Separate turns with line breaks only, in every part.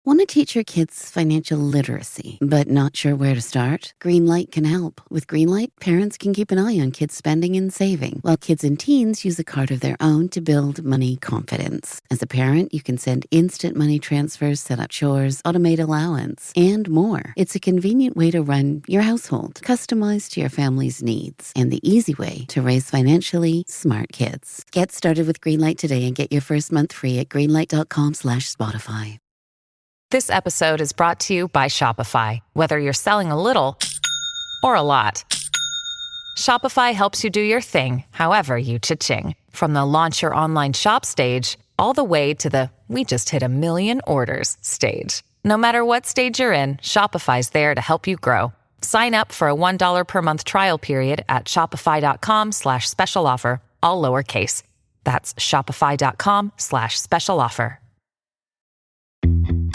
Want to teach your kids financial literacy, but not sure where to start? Greenlight can help. With Greenlight, parents can keep an eye on kids' spending and saving, while kids and teens use a card of their own to build money confidence. As a parent, you can send instant money transfers, set up chores, automate allowance, and more. It's a convenient way to run your household, customized to your family's needs, and the easy way to raise financially smart kids. Get started with Greenlight today and get your first month free at greenlight.com/Spotify.
This episode is brought to you by Shopify. Whether you're selling a little or a lot, Shopify helps you do your thing, however you cha-ching. From the launch your online shop stage, all the way to the we just hit 1 million orders stage. No matter what stage you're in, Shopify's there to help you grow. Sign up for a $1 per month trial period at shopify.com/special offer, all lowercase. That's shopify.com/special offer.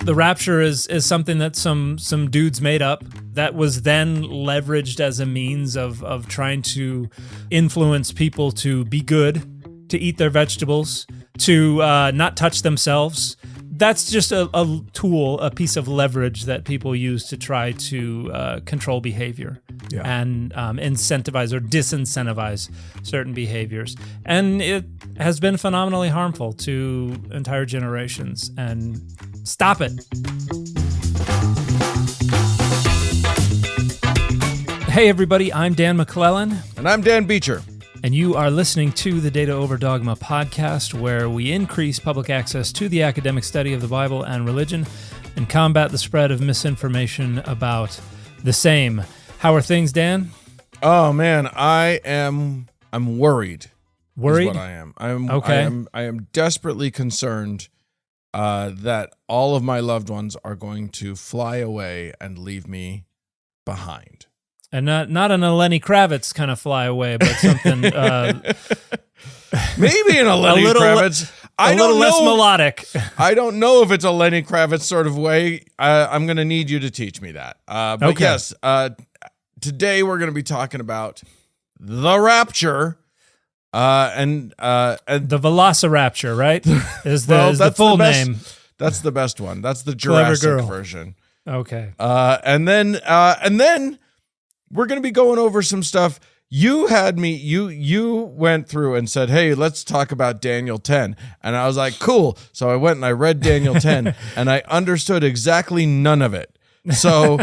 The Rapture is something that some dudes made up that was then leveraged as a means of trying to influence people to be good, to eat their vegetables, to not touch themselves. That's just a tool, a piece of leverage that people use to try to control behavior and incentivize or disincentivize certain behaviors. And it has been phenomenally harmful to entire generations. And stop it. Hey, everybody, I'm Dan McClellan.
And I'm Dan Beecher.
And you are listening to the Data Over Dogma podcast, where we increase public access to the academic study of the Bible and religion and combat the spread of misinformation about the same. How are things, Dan?
Oh, man, I'm worried.
Worried?
Is what I am.
Okay.
I am desperately concerned that all of my loved ones are going to fly away and leave me behind.
And not an Lenny Kravitz kind of fly away, but something
maybe in a Lenny Kravitz.
A little less melodic.
I don't know if it's a Lenny Kravitz sort of way. I'm going to need you to teach me that. But
okay.
Yes, today we're going to be talking about the Rapture. And
the Velocirapture, right? Is the full name?
That's the best one. That's the Jurassic version.
Okay.
And then we're going to be going over some stuff. You went through and said, "Hey, let's talk about Daniel 10." And I was like, "Cool." So I went and I read Daniel 10 and I understood exactly none of it. So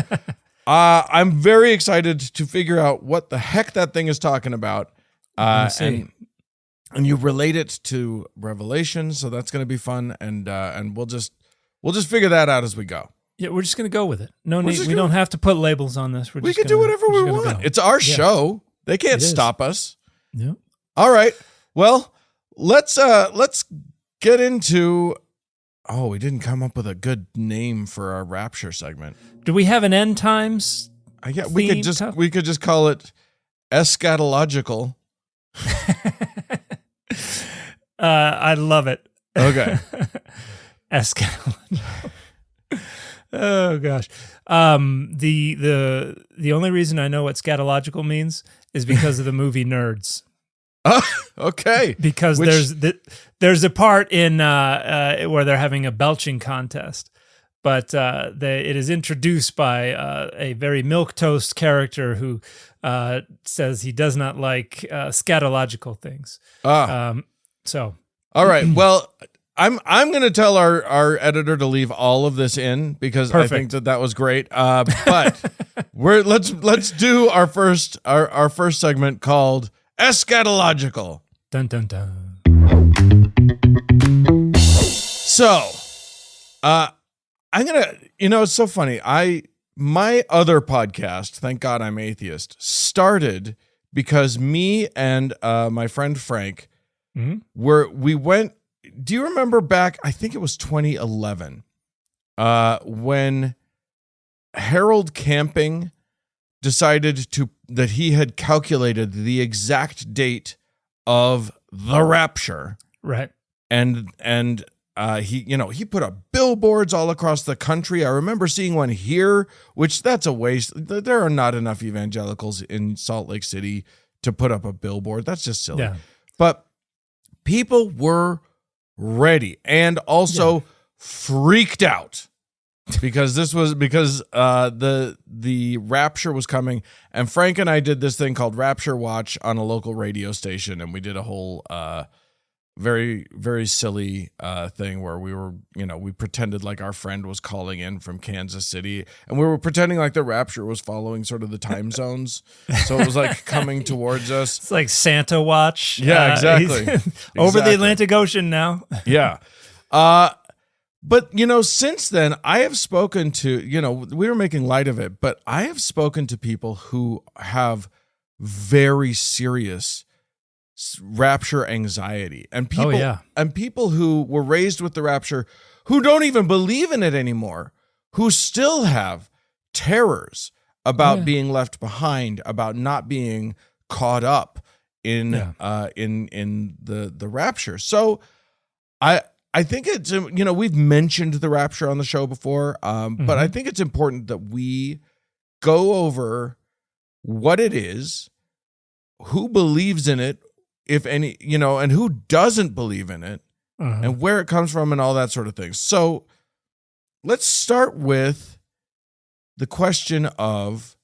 I'm very excited to figure out what the heck that thing is talking about. And you relate it to Revelation, so that's going to be fun, and we'll just figure that out as we go.
Yeah, we're just going to go with it. No need. We don't have to put labels on this.
We can do whatever we want. It's our show. They can't stop us.
No.
All right. Well, let's get into. Oh, we didn't come up with a good name for our Rapture segment.
Do we have an end times?
We could just call it eschatological.
I love it.
Okay.
Eschatological. Oh gosh. The only reason I know what scatological means is because of the movie Nerds.
Okay.
Because there's a part in where they're having a belching contest, but it is introduced by a very milquetoast character who says he does not like scatological things. So
all right. Well, I'm going to tell our editor to leave all of this in because
Perfect.
I think that was great. But let's do our first segment called eschatological.
Dun dun dun.
So, I'm gonna. It's so funny. My other podcast, Thank God I'm Atheist, started because me and my friend Frank we went. Do you remember back? I think it was 2011, when Harold Camping decided that he had calculated the exact date of the Rapture,
right?
And he put up billboards all across the country. I remember seeing one here, which that's a waste. There are not enough evangelicals in Salt Lake City to put up a billboard. That's just silly.
Yeah.
But people were ready and also freaked out because the rapture was coming, and Frank and I did this thing called Rapture Watch on a local radio station, and we did a whole very, very silly thing where we pretended like our friend was calling in from Kansas City, and we were pretending like the rapture was following sort of the time zones. So it was like coming towards us.
It's like Santa watch.
Yeah, exactly.
Over the Atlantic Ocean now.
Yeah. But, since then, I have spoken to, we were making light of it, but I have spoken to people who have very serious rapture anxiety, and people who were raised with the rapture who don't even believe in it anymore, who still have terrors about being left behind, about not being caught up in the rapture. So I think it's, we've mentioned the rapture on the show before, but I think it's important that we go over what it is, who believes in it, if any, and who doesn't believe in it, and where it comes from and all that sort of thing. So let's start with the question of,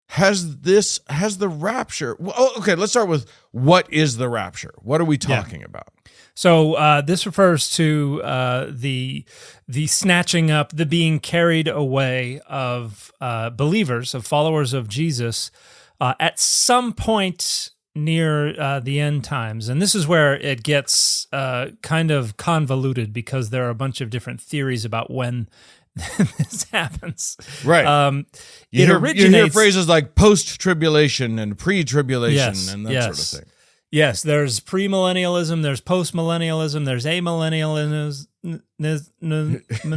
has the rapture, let's start with, what is the rapture? What are we talking about?
So this refers to the snatching up, the being carried away of believers, of followers of Jesus at some point near the end times. And this is where it gets kind of convoluted, because there are a bunch of different theories about when this happens.
Right. You hear phrases like post-tribulation and pre-tribulation and that sort of thing.
Yes, there's premillennialism, there's postmillennialism, there's amillennialism.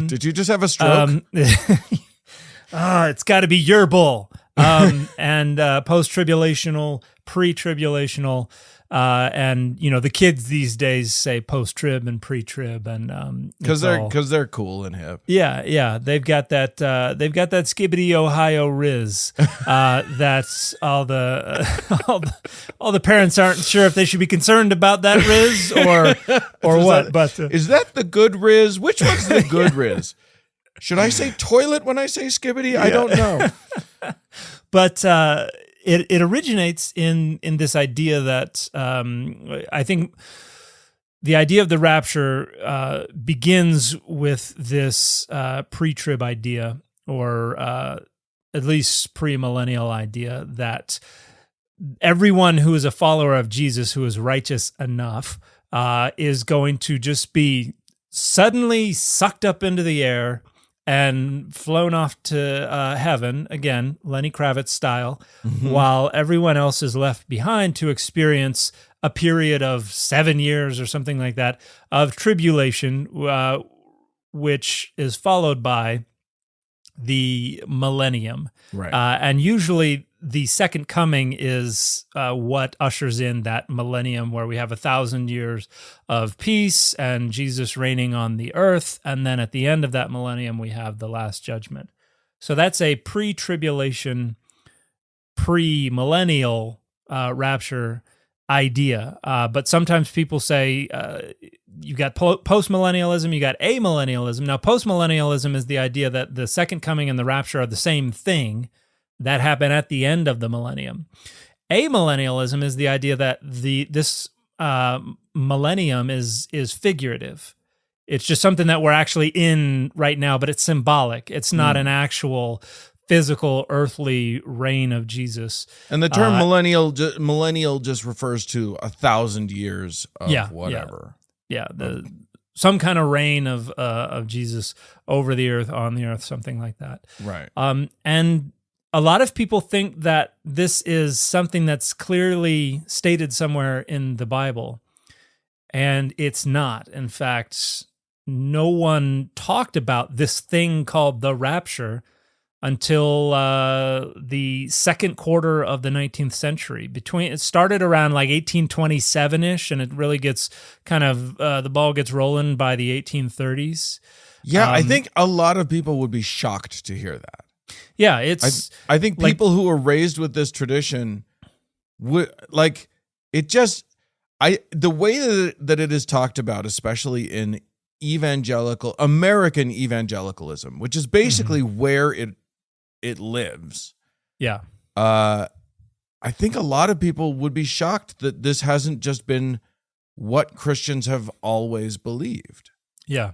Did you just have a stroke?
It's got to be your bull. And post-tribulational, pre-tribulational, and the kids these days say post-trib and pre-trib, and
because they're cool and hip.
Yeah, they've got that skibbity Ohio Riz. That's all the parents aren't sure if they should be concerned about that Riz or what. But
is that the good Riz? Which one's the good Riz? Should I say toilet when I say skibbity? I don't know.
But it originates in this idea that I think the idea of the rapture begins with this pre-trib idea, or at least pre-millennial idea, that everyone who is a follower of Jesus, who is righteous enough, is going to just be suddenly sucked up into the air and flown off to heaven, again, Lenny Kravitz style, while everyone else is left behind to experience a period of 7 years or something like that of tribulation, which is followed by the millennium.
Right.
And usually the second coming is what ushers in that millennium, where we have 1,000 years of peace and Jesus reigning on the earth. And then at the end of that millennium, we have the last judgment. So that's a pre-tribulation, pre-millennial rapture idea. But sometimes people say you got post-millennialism, you got amillennialism. Now, post-millennialism is the idea that the second coming and the rapture are the same thing. That happened at the end of the millennium. Amillennialism is the idea that this millennium is figurative. It's just something that we're actually in right now, but it's symbolic. It's not an actual physical earthly reign of Jesus.
And the term millennial just refers to 1,000 years of whatever.
Yeah, some kind of reign of Jesus over the earth, on the earth, something like that.
Right.
And a lot of people think that this is something that's clearly stated somewhere in the Bible, and it's not. In fact, no one talked about this thing called the rapture until the second quarter of the 19th century. It started around like 1827-ish, and it really gets kind of, the ball gets rolling by the 1830s.
Yeah, I think a lot of people would be shocked to hear that.
Yeah, it's.
I think people who are raised with this tradition would the way that it is talked about, especially in American evangelicalism, which is basically where it lives.
Yeah.
I think a lot of people would be shocked that this hasn't just been what Christians have always believed.
Yeah.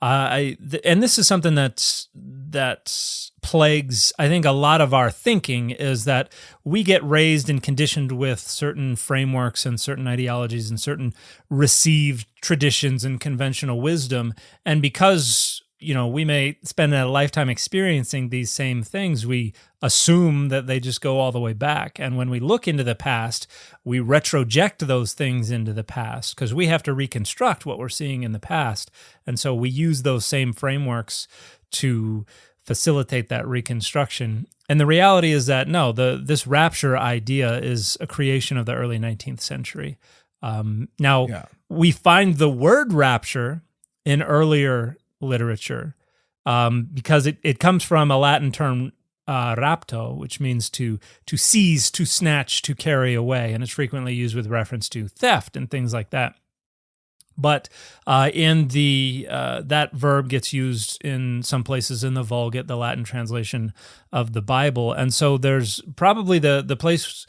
And this is something that plagues, I think, a lot of our thinking, is that we get raised and conditioned with certain frameworks and certain ideologies and certain received traditions and conventional wisdom. And because, we may spend a lifetime experiencing these same things, we assume that they just go all the way back. And when we look into the past, we retroject those things into the past because we have to reconstruct what we're seeing in the past. And so we use those same frameworks to facilitate that reconstruction. And the reality is that, no, this rapture idea is a creation of the early 19th century. We find the word rapture in earlier literature because it comes from a Latin term, rapto, which means to seize, to snatch, to carry away, and it's frequently used with reference to theft and things like that. But in that verb gets used in some places in the Vulgate, the Latin translation of the Bible, and so there's probably the place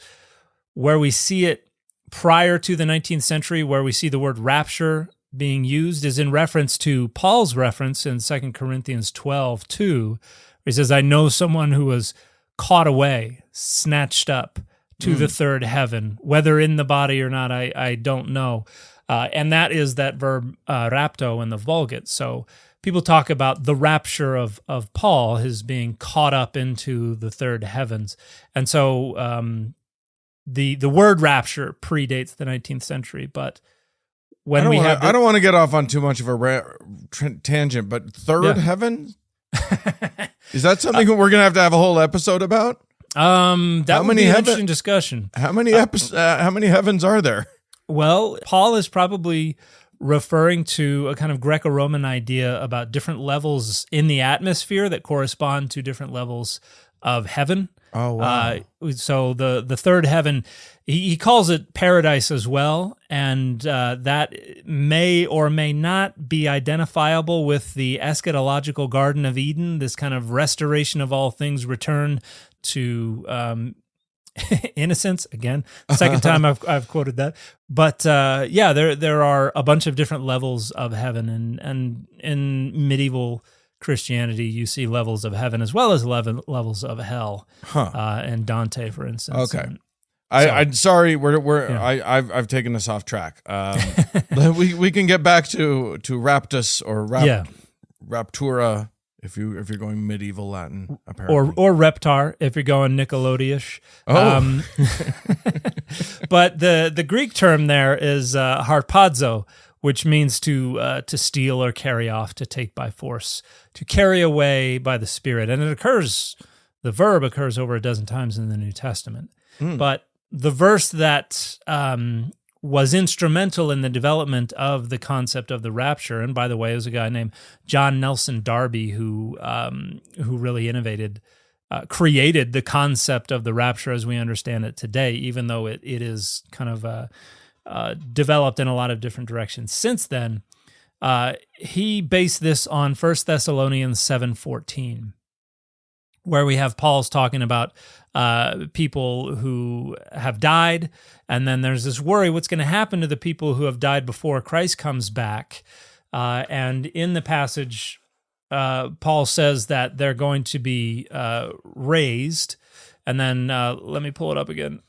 where we see it prior to the 19th century, where we see the word rapture being used, is in reference to Paul's reference in 2 Corinthians 12:2, where he says, I know someone who was caught away, snatched up to the third heaven, whether in the body or not, I don't know. And that is that verb rapto in the Vulgate. So people talk about the rapture of Paul, his being caught up into the third heavens. And so the word rapture predates the 19th century, but I
don't want to get off on too much of a tangent, but third heaven? Is that something we're going to have a whole episode about?
That would be an interesting discussion.
How many heavens are there?
Well, Paul is probably referring to a kind of Greco-Roman idea about different levels in the atmosphere that correspond to different levels of heaven.
Oh, wow.
So the third heaven, he calls it paradise as well, and that may or may not be identifiable with the eschatological Garden of Eden, this kind of restoration of all things, return to innocence. Again, second time I've quoted that. But there are a bunch of different levels of heaven, and in medieval Christianity, you see levels of heaven as well as levels of hell, and Dante, for instance.
Okay, I'm sorry. I've taken us off track. We can get back to Raptus or Raptura if you're going medieval Latin, apparently,
or Reptar if you're going Nickelodeon-ish.
Oh.
But the Greek term there is harpazo, which means to steal or carry off, to take by force, to carry away by the Spirit. And the verb occurs over a dozen times in the New Testament. But the verse that was instrumental in the development of the concept of the rapture, and by the way, it was a guy named John Nelson Darby who really created the concept of the rapture as we understand it today, even though it is kind of developed in a lot of different directions since then. He based this on 1 Thessalonians 7:14, where we have Paul's talking about people who have died, and then there's this worry, what's going to happen to the people who have died before Christ comes back? And in the passage, Paul says that they're going to be raised. And then let me pull it up again.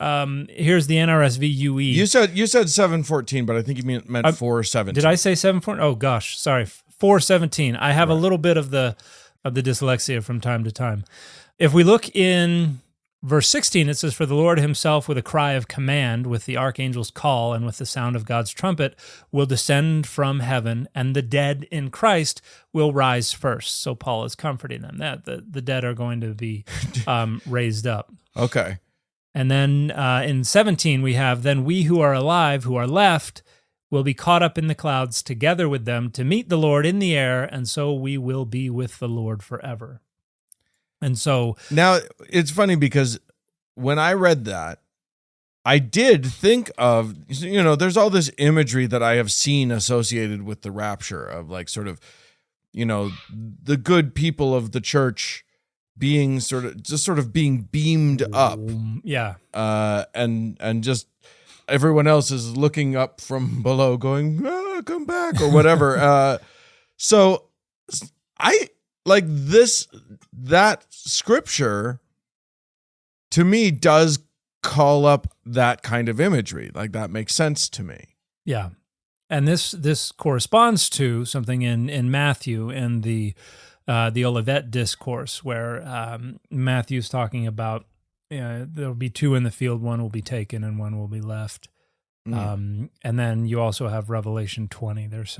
Here's the NRSV UE.
You said 7:14, but I think you meant 4:17.
Did I say 7:14? Oh gosh, sorry, 4:17. I have a little bit of the dyslexia from time to time. If we look in verse 16, it says, "For the Lord himself with a cry of command, with the archangel's call, and with the sound of God's trumpet, will descend from heaven, and the dead in Christ will rise first." So Paul is comforting them that the dead are going to be raised up.
Okay.
And then in 17, we have, "Then we who are alive, who are left, will be caught up in the clouds together with them to meet the Lord in the air, and so we will be with the Lord forever." And so
now it's funny because when I read that, I did think of, there's all this imagery that I have seen associated with the rapture of like sort of, the good people of the church being sort of being beamed up.
Yeah.
And just everyone else is looking up from below going, come back or whatever. So I like that scripture to me does call up that kind of imagery. Like that makes sense to me.
Yeah. And this corresponds to something in Matthew in the Olivet discourse where Matthew's talking about there'll be two in the field, one will be taken and one will be left. And then you also have Revelation 20. There's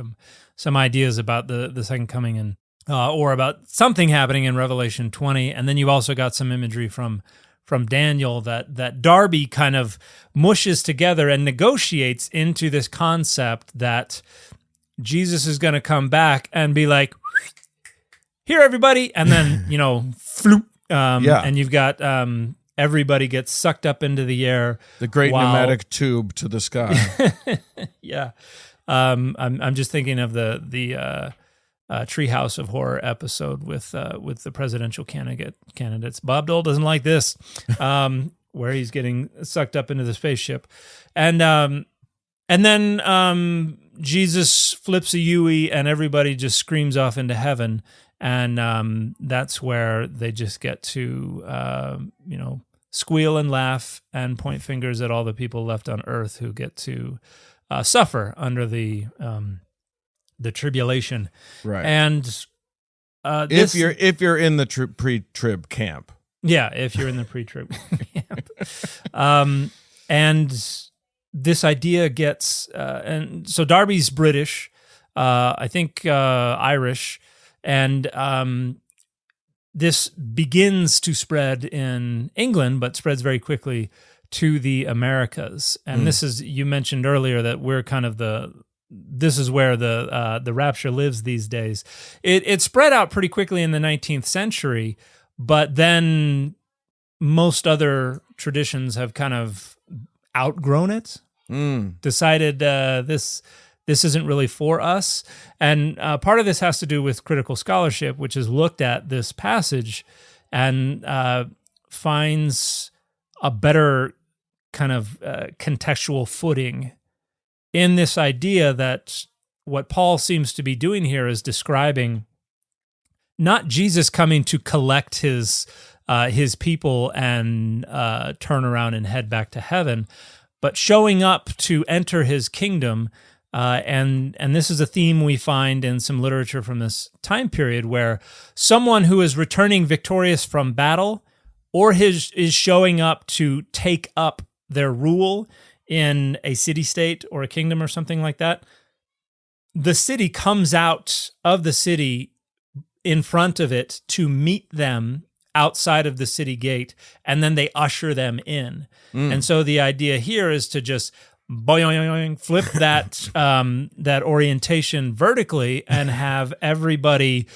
some ideas about the second coming and or about something happening in Revelation 20. And then you also got some imagery from Daniel that Darby kind of mushes together and negotiates into this concept that Jesus is going to come back and be like, here, everybody. And then, floop. And you've got everybody gets sucked up into the air.
The great pneumatic tube to the sky.
Yeah. I'm just thinking of the Treehouse of Horror episode with the presidential candidates. Bob Dole doesn't like this, where he's getting sucked up into the spaceship, and then Jesus flips a Yui and everybody just screams off into heaven, and that's where they just get to squeal and laugh and point fingers at all the people left on Earth who get to suffer under the tribulation, right? And
if you're in the pre-trib camp,
yeah, if you're in the pre-trib camp, and this idea gets, and so Darby's British, I think Irish, and this begins to spread in England, but spreads very quickly to the Americas. And this is, you mentioned earlier that we're kind of this is where the rapture lives these days. It spread out pretty quickly in the 19th century, but then most other traditions have kind of outgrown it, decided this isn't really for us. And part of this has to do with critical scholarship, which has looked at this passage and finds a better kind of contextual footing in this idea that what Paul seems to be doing here is describing not Jesus coming to collect his people and turn around and head back to heaven, but showing up to enter his kingdom. And this is a theme we find in some literature from this time period, where someone who is returning victorious from battle or is showing up to take up their rule in a city-state or a kingdom or something like that, the city comes out of the city in front of it to meet them outside of the city gate, and then they usher them in. And so the idea here is to just boing, flip that orientation vertically and have everybody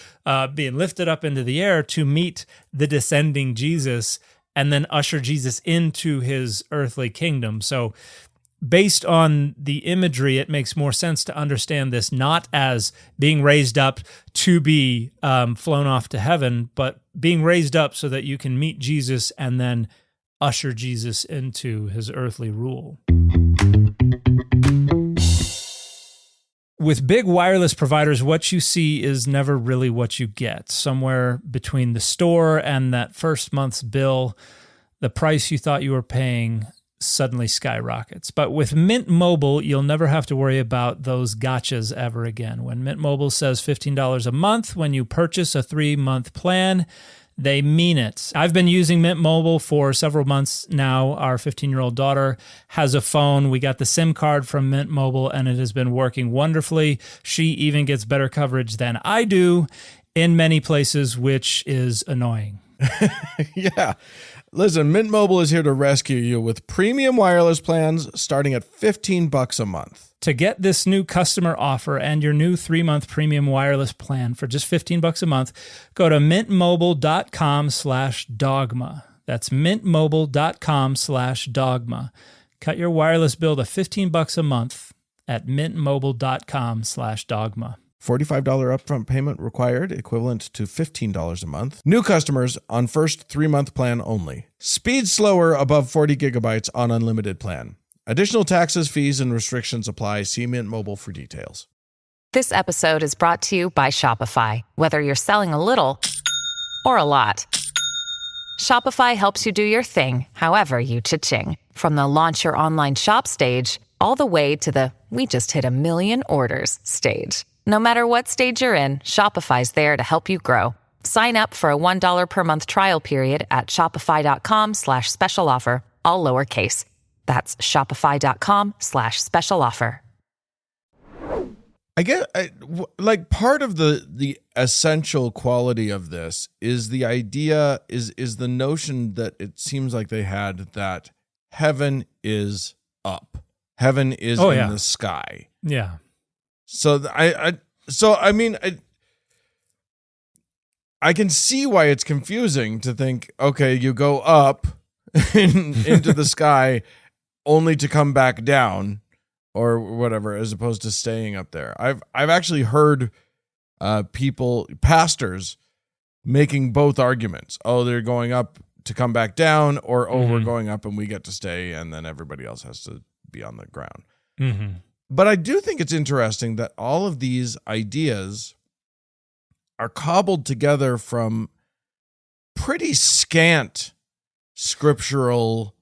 being lifted up into the air to meet the descending Jesus, and then usher Jesus into his earthly kingdom. So based on the imagery, it makes more sense to understand this not as being raised up to be flown off to heaven, but being raised up so that you can meet Jesus and then usher Jesus into his earthly rule. With big wireless providers, what you see is never really what you get. Somewhere between the store and that first month's bill, the price you thought you were paying suddenly skyrockets. But with Mint Mobile, you'll never have to worry about those gotchas ever again. When Mint Mobile says $15 a month when you purchase a 3-month plan, they mean it. I've been using Mint Mobile for several months now. Our 15-year-old daughter has a phone. We got the SIM card from Mint Mobile, and it has been working wonderfully. She even gets better coverage than I do in many places, which is annoying.
Yeah. Listen, Mint Mobile is here to rescue you with premium wireless plans starting at $15 a month.
To get this new customer offer and your new 3-month premium wireless plan for just $15 a month, go to mintmobile.com/dogma. That's mintmobile.com/dogma. Cut your wireless bill to $15 a month at mintmobile.com/dogma.
$45 upfront payment required, equivalent to $15 a month. New customers on first 3-month plan only. Speed slower above 40 gigabytes on unlimited plan. Additional taxes, fees, and restrictions apply. See Mint Mobile for details.
This episode is brought to you by Shopify. Whether you're selling a little or a lot, Shopify helps you do your thing, however you cha-ching. From the launch your online shop stage, all the way to the we just hit 1 million orders stage. No matter what stage you're in, Shopify's there to help you grow. Sign up for a $1 per month trial period at shopify.com/special offer, all lowercase. That's shopify.com/special offer.
I get like part of the essential quality of this is the idea is the notion that it seems like they had that heaven is up, heaven is in the sky.
Yeah.
So I can see why it's confusing to think, okay, you go up into the sky only to come back down or whatever, as opposed to staying up there. I've actually heard pastors making both arguments. Oh, they're going up to come back down, or we're going up and we get to stay, and then everybody else has to be on the ground.
Mm-hmm.
But I do think it's interesting that all of these ideas are cobbled together from pretty scant scriptural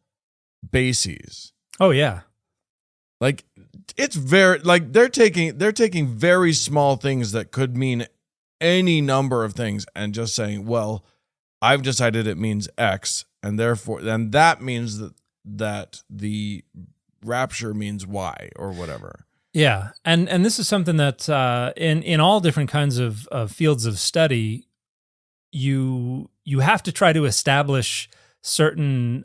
bases.
Oh yeah.
Like it's very like they're taking very small things that could mean any number of things and just saying, well, I've decided it means X, and therefore then that means that the rapture means Y or whatever.
Yeah, and this is something that in all different kinds of fields of study, you have to try to establish certain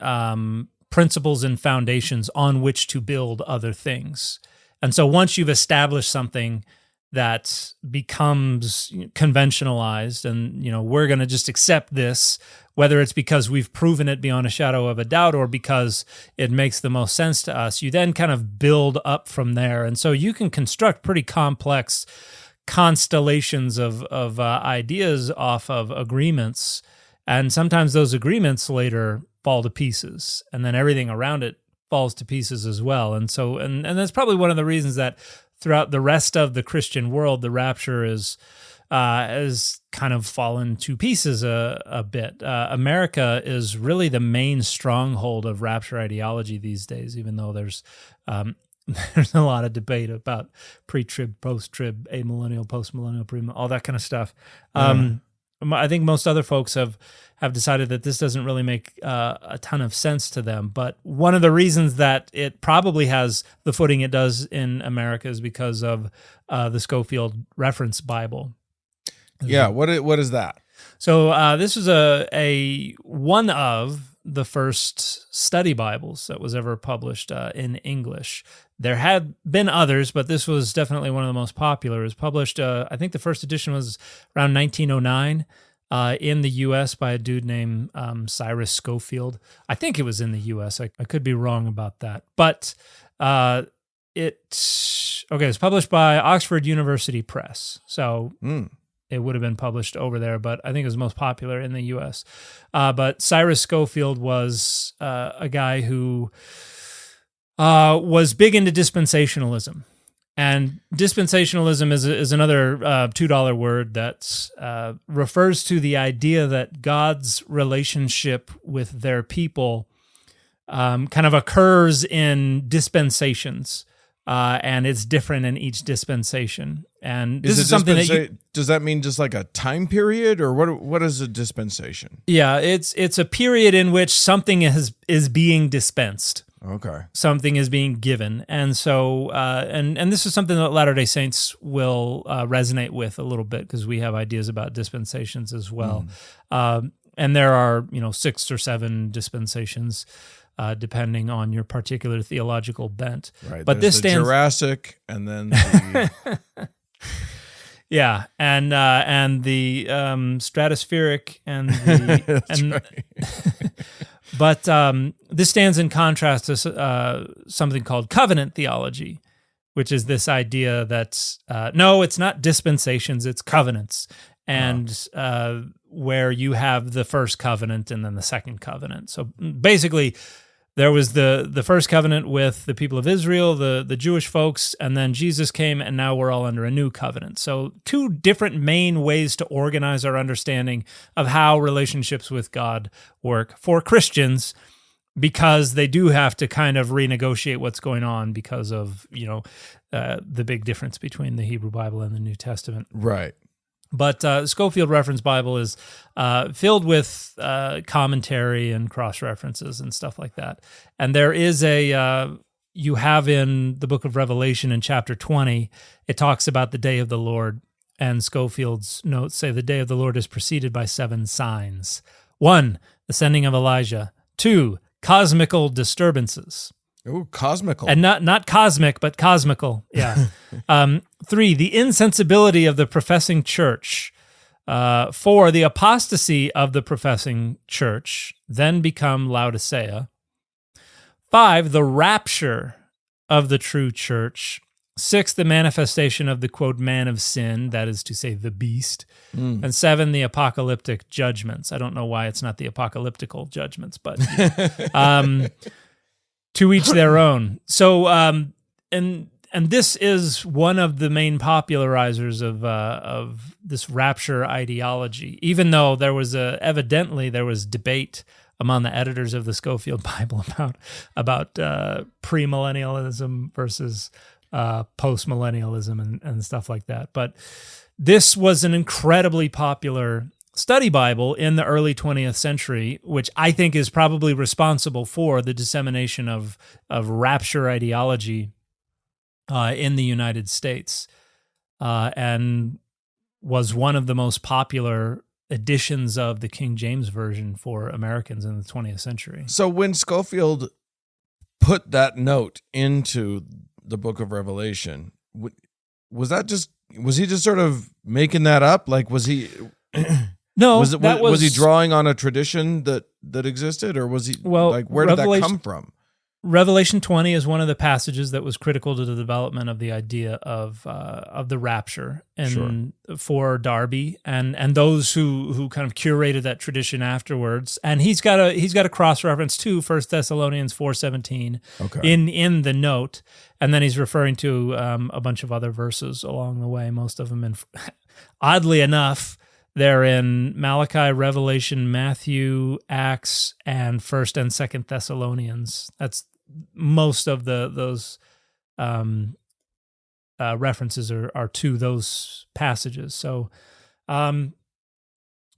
principles and foundations on which to build other things. And so once you've established something that becomes conventionalized and, we're going to just accept this, whether it's because we've proven it beyond a shadow of a doubt or because it makes the most sense to us, you then kind of build up from there. And so you can construct pretty complex constellations of ideas off of agreements. And sometimes those agreements later fall to pieces, and then everything around it falls to pieces as well. And so, and that's probably one of the reasons that throughout the rest of the Christian world, the rapture is kind of fallen to pieces a bit. America is really the main stronghold of rapture ideology these days, even though there's a lot of debate about pre-trib, post-trib, amillennial, post-millennial, all that kind of stuff. I think most other folks have decided that this doesn't really make a ton of sense to them. But one of the reasons that it probably has the footing it does in America is because of the Scofield Reference Bible.
Yeah, what is that?
So this was a one of the first study Bibles that was ever published in English. There had been others, but this was definitely one of the most popular. It was published, I think the first edition was around 1909 in the U.S. by a dude named Cyrus Scofield. I think it was in the U.S. I could be wrong about that. But it's published by Oxford University Press. So it would have been published over there, but I think it was most popular in the U.S. But Cyrus Scofield was a guy who was big into dispensationalism. And dispensationalism is another $2 word that refers to the idea that God's relationship with their people kind of occurs in dispensations. And it's different in each dispensation. And this is something that
does that mean just like a time period, or what is a dispensation?
Yeah, it's a period in which something is being dispensed.
Okay.
Something is being given. And so and this is something that Latter-day Saints will resonate with a little bit, because we have ideas about dispensations as well. And there are 6 or 7 dispensations depending on your particular theological bent.
Right.
But
there's
this
the
stands
Jurassic, and then the
yeah, and the stratospheric and the
That's right.
But this stands in contrast to something called covenant theology, which is this idea that, no, it's not dispensations, it's covenants. And where you have the first covenant and then the second covenant. So basically, there was the first covenant with the people of Israel, the Jewish folks, and then Jesus came, and now we're all under a new covenant. So two different main ways to organize our understanding of how relationships with God work for Christians, because they do have to kind of renegotiate what's going on because of, the big difference between the Hebrew Bible and the New Testament.
Right.
But Scofield Reference Bible is filled with commentary and cross-references and stuff like that. And there is you have in the book of Revelation in chapter 20, it talks about the day of the Lord. And Scofield's notes say the day of the Lord is preceded by 7 signs. 1, the sending of Elijah. 2, cosmical disturbances.
Ooh, cosmical.
And not cosmic, but cosmical. Yeah. 3, the insensibility of the professing church. 4, the apostasy of the professing church, then become Laodicea. 5, the rapture of the true church. 6, the manifestation of the, quote, man of sin, that is to say, the beast. And 7, the apocalyptic judgments. I don't know why it's not the apocalyptical judgments, but to each their own. So, and this is one of the main popularizers of this rapture ideology. Even though there was evidently there was debate among the editors of the Scofield Bible about premillennialism versus postmillennialism and stuff like that. But this was an incredibly popular study Bible in the early 20th century, which I think is probably responsible for the dissemination of rapture ideology in the United States, and was one of the most popular editions of the King James Version for Americans in the 20th century.
So when Scofield put that note into the book of Revelation, was he just sort of making that up? Like, was he...
No,
was he drawing on a tradition that existed, or was he where did that come from?
Revelation 20 is one of the passages that was critical to the development of the idea of the rapture and for Darby and those who kind of curated that tradition afterwards. And he's got a cross reference to 1 Thessalonians 4:17 in the note, and then he's referring to a bunch of other verses along the way. Most of them, oddly enough, they're in Malachi, Revelation, Matthew, Acts, and 1st and 2nd Thessalonians. That's most of those references are to those passages. So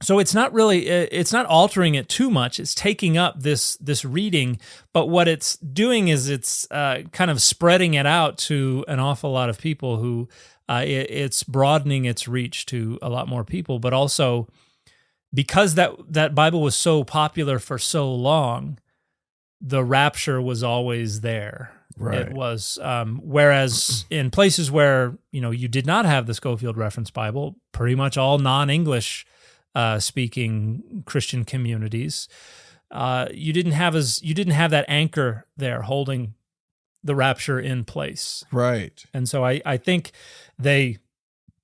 it's not really, it's not altering it too much. It's taking up this reading, but what it's doing is it's kind of spreading it out to an awful lot of people who it's broadening its reach to a lot more people. But also because that Bible was so popular for so long, the rapture was always there. Right. It was, whereas in places where, you did not have the Scofield Reference Bible, pretty much all non-English speaking Christian communities, you didn't have that anchor there holding the rapture in place. Right. And so I think they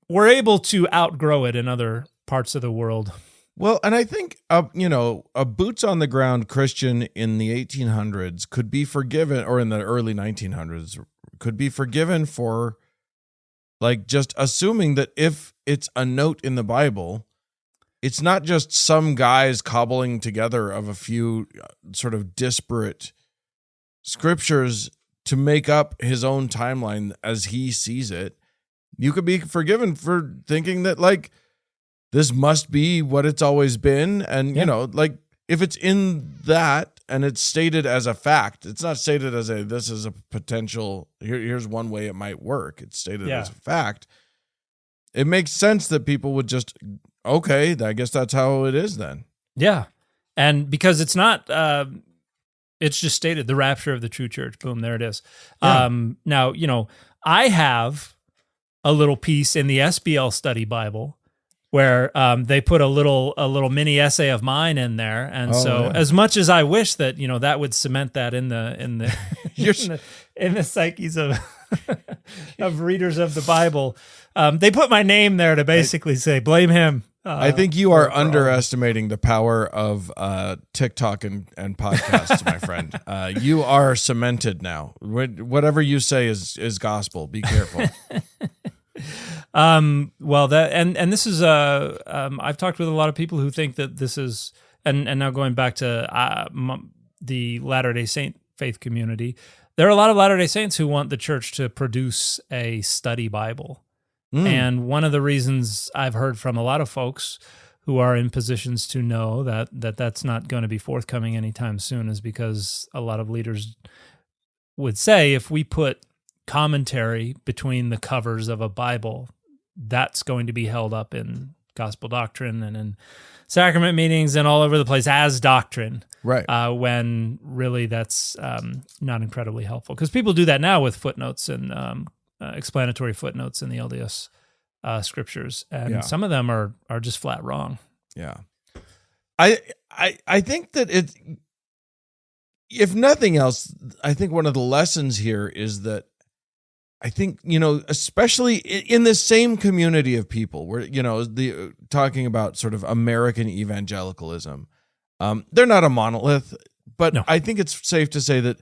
were able to outgrow it in other parts of the world.
Well, and I think, a boots-on-the-ground Christian in the 1800s could be forgiven, or in the early 1900s, could be forgiven for, just assuming that if it's a note in the Bible, it's not just some guys cobbling together of a few sort of disparate scriptures to make up his own timeline as he sees it. You could be forgiven for thinking that, this must be what it's always been. And, if it's in that and it's stated as a fact, it's not stated as this is a potential, here's one way it might work. It's stated as a fact. It makes sense that people would just, okay, I guess that's how it is then.
Yeah. And because it's not, it's just stated the rapture of the true church. Boom, there it is. Yeah. Now, I have a little piece in the SBL Study Bible where they put a little mini essay of mine in there, and as much as I wish that that would cement that in the in the psyches of of readers of the Bible, they put my name there to basically say blame him.
I think you are underestimating the power of TikTok and podcasts, my friend. You are cemented now. Whatever you say is gospel. Be careful.
Well, that and this is I've talked with a lot of people who think that this is and now going back to the Latter-day Saint faith community, there are a lot of Latter-day Saints who want the church to produce a study Bible. And one of the reasons I've heard from a lot of folks who are in positions to know that that's not going to be forthcoming anytime soon is because a lot of leaders would say if we put commentary between the covers of a Bible, that's going to be held up in gospel doctrine and in sacrament meetings and all over the place as doctrine.
Right.
When really that's not incredibly helpful. Because people do that now with footnotes and explanatory footnotes in the LDS scriptures, and some of them are just flat wrong.
Yeah, I think that it, if nothing else, I think one of the lessons here is that I think especially in the same community of people, where talking about sort of American evangelicalism, they're not a monolith, but no. I think it's safe to say that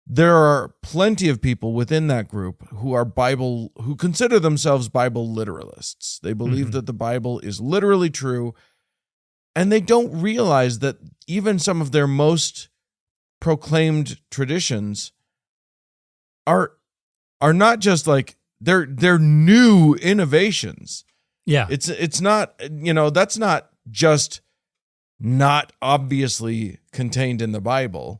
there are plenty of people within that group who consider themselves Bible literalists. They believe that the Bible is literally true, and they don't realize that even some of their most proclaimed traditions are not just like they're new innovations.
Yeah.
It's not, that's not just not obviously contained in the Bible.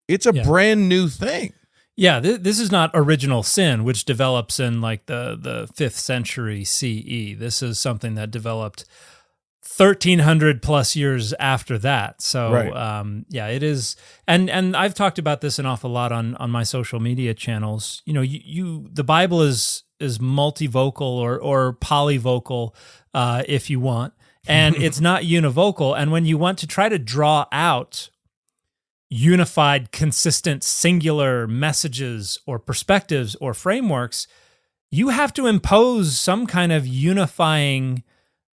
It's a brand new thing.
Yeah, this is not original sin, which develops in like the 5th century CE. This is something that developed 1,300 plus years after that. So, it is. And I've talked about this an awful lot on my social media channels. The Bible is multivocal or polyvocal, if you want, and it's not univocal. And when you want to try to draw out unified, consistent, singular messages or perspectives or frameworks, you have to impose some kind of unifying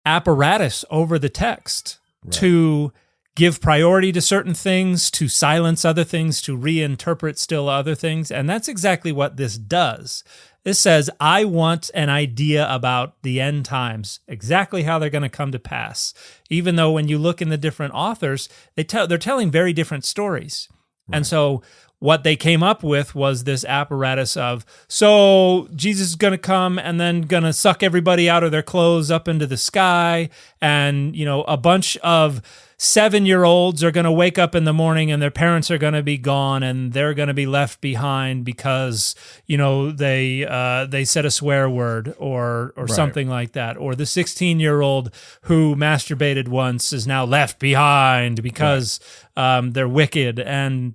apparatus over the text to give priority to certain things, to silence other things, to reinterpret still other things. And that's exactly what this does. This says, I want an idea about the end times, exactly how they're going to come to pass. Even though when you look in the different authors, they're telling very different stories. Right. And so what they came up with was this apparatus of, so Jesus is going to come and then going to suck everybody out of their clothes up into the sky. And, a bunch of 7-year-olds are going to wake up in the morning and their parents are going to be gone and they're going to be left behind because, they said a swear word or something like that. Or the 16-year-old who masturbated once is now left behind because they're wicked. And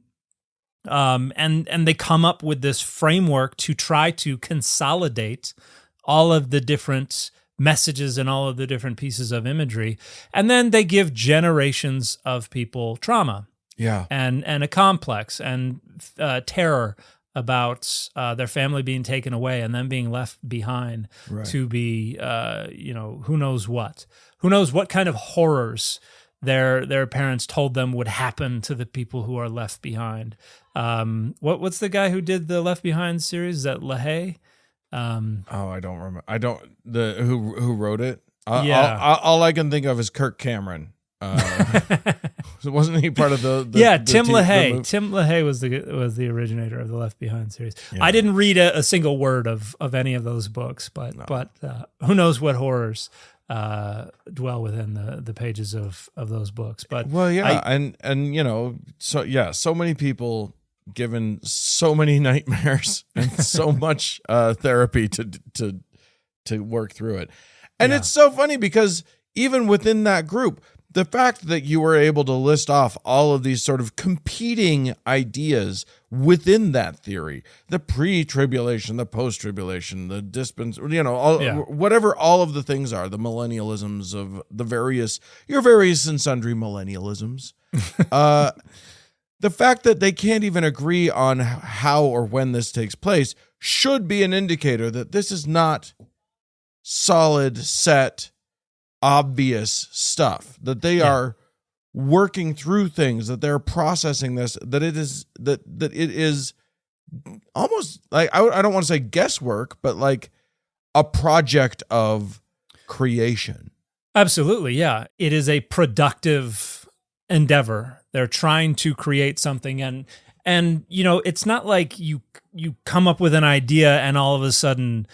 they come up with this framework to try to consolidate all of the different messages and all of the different pieces of imagery. And then they give generations of people trauma. Yeah. And a complex and terror about their family being taken away and them being left behind to be, who knows what. Who knows what kind of horrors their parents told them would happen to the people who are left behind. What's the guy who did the Left Behind series? Is that LaHaye?
I don't remember. Who wrote it? All I can think of is Kirk Cameron. Wasn't he part of the
Tim LaHaye. Tim LaHaye was the originator of the Left Behind series. Yeah. I didn't read a single word of any of those books, but who knows what horrors dwell within the pages of those books. But so many people given so many nightmares and so much therapy to work through it. And it's so funny because even within that group,
the fact that you were able to list off all of these sort of competing ideas within that theory, the pre-tribulation, the post-tribulation, the whatever all of the things are, the millennialisms of your various and sundry millennialisms, the fact that they can't even agree on how or when this takes place should be an indicator that this is not solid, set, obvious stuff, that they are working through things, that they're processing this, that it is almost like, I don't want to say guesswork, but like a project of creation.
Absolutely, yeah. It is a productive endeavor. They're trying to create something, and it's not like you come up with an idea and all of a sudden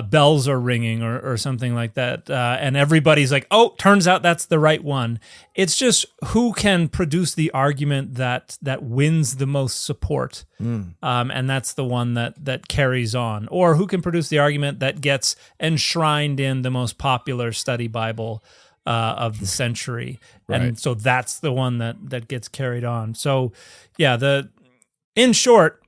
bells are ringing or something like that, and everybody's like, oh, turns out that's the right one. It's just who can produce the argument that wins the most support, and that's the one that carries on, or who can produce the argument that gets enshrined in the most popular study Bible of the century.
Right.
And so that's the one that gets carried on. So yeah, in short,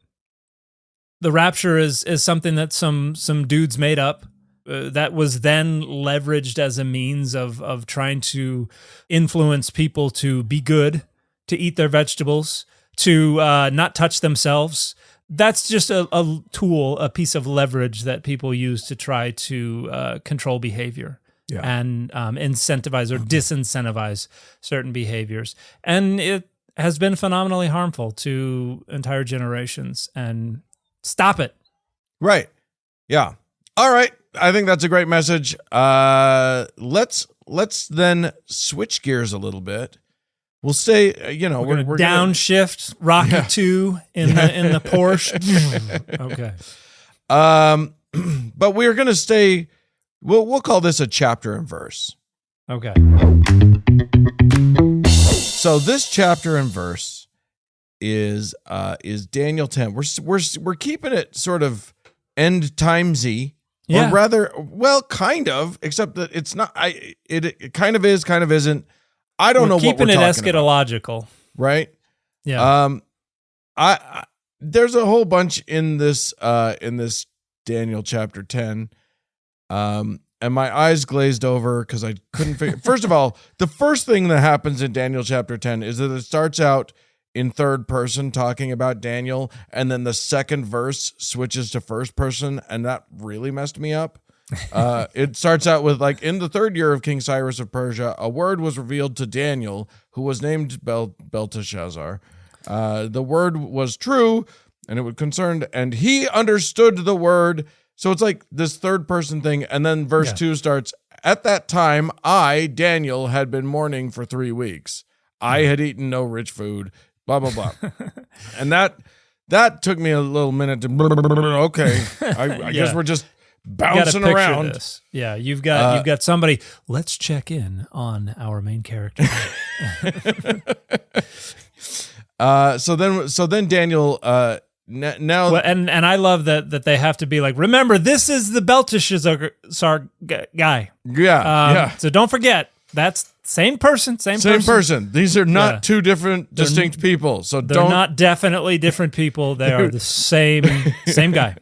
the rapture is something that some dudes made up that was then leveraged as a means of trying to influence people to be good, to eat their vegetables, to not touch themselves. That's just a tool, a piece of leverage that people use to try to control behavior. Yeah. And incentivize or disincentivize certain behaviors. And it has been phenomenally harmful to entire generations. And stop it.
Right. Yeah. All right. I think that's a great message. Let's then switch gears a little bit. We'll say, we're
going to downshift Rocky 2 in the Porsche. Okay.
But we're going to stay. We'll call this a chapter and verse.
Okay.
So this chapter and verse is Daniel 10. We're keeping it sort of end timesy, or rather, well, kind of, except that it's not. It kind of is, kind of isn't. I don't know what we're talking about.
Keeping it eschatological,
right?
Yeah.
I there's a whole bunch in this Daniel chapter 10. And my eyes glazed over because I couldn't figure. First of all, the first thing that happens in Daniel chapter 10 is that it starts out in third person talking about Daniel, and then the second verse switches to first person, and that really messed me up. It starts out with, like, in the third year of King Cyrus of Persia, a word was revealed to Daniel, who was named Belteshazzar. The word was true, and it was concerned, and he understood the word. So it's like this third person thing. And then verse 2 starts, at that time, I, Daniel, had been mourning for 3 weeks. I had eaten no rich food, blah, blah, blah. And that took me a little minute to, okay, I guess we're just bouncing around.
This. Yeah, you've got somebody, let's check in on our main character.
So then Daniel, now,
and I love that they have to be like, remember, this is the Belteshazzar guy.
Yeah.
So don't forget, that's same person.
These are not two different distinct people. So
they're not definitely different people. They are the same guy.